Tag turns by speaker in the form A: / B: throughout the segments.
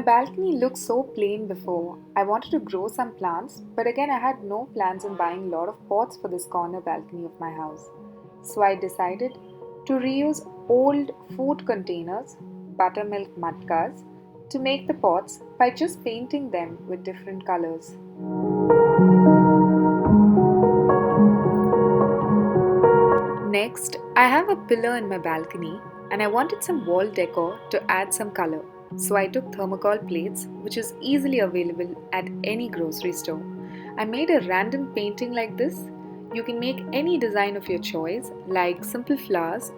A: balcony looked so plain before. I wanted to grow some plants, but again I had no plans on buying a lot of pots for this corner balcony of my house. So I decided to reuse old food containers, buttermilk matkas, to make the pots by just painting them with different colors. Next, I have a pillar in my balcony and I wanted some wall decor to add some color. So I took thermocol plates, which is easily available at any grocery store. I made a random painting like this. You can make any design of your choice, like simple flowers.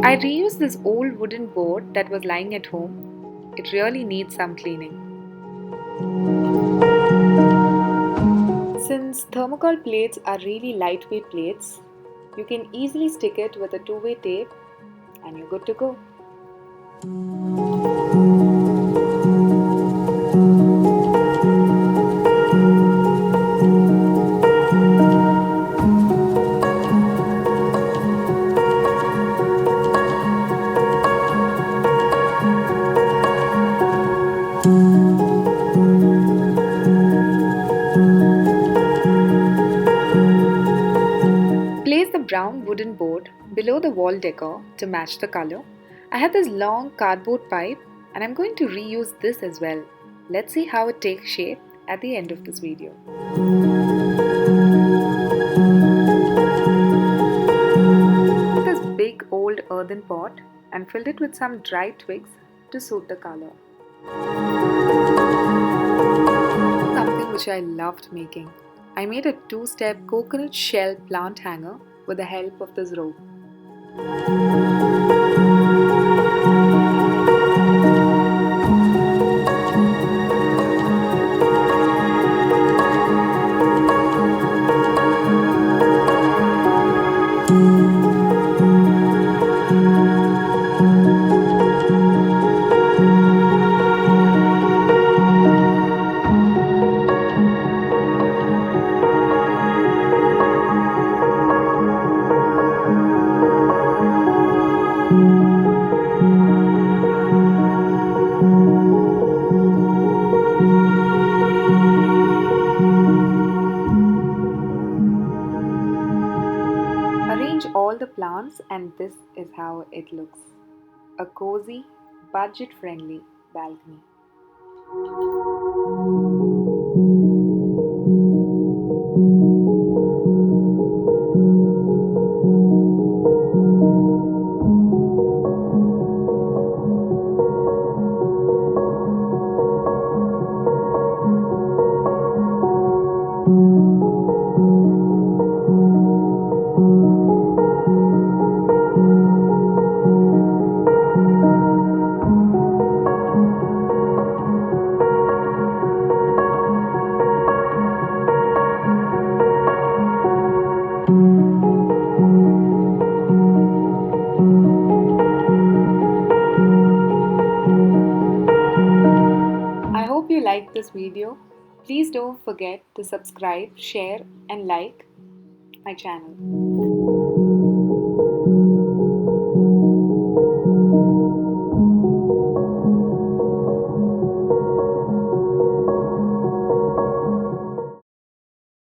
A: I reused this old wooden board that was lying at home. It really needs some cleaning. Since thermocol plates are really lightweight plates, you can easily stick it with a two-way tape and you're good to go. Place the brown wooden board below the wall decor to match the color. I have this long cardboard pipe and I'm going to reuse this as well. Let's see how it takes shape at the end of this video. This big old earthen pot and filled it with some dry twigs to suit the color. Something which I loved making. I made a two-step coconut shell plant hanger with the help of this rope. Arrange all the plants and this is how it looks. A cozy, budget-friendly balcony. I hope you liked this video. Please don't forget to subscribe, share and like my channel.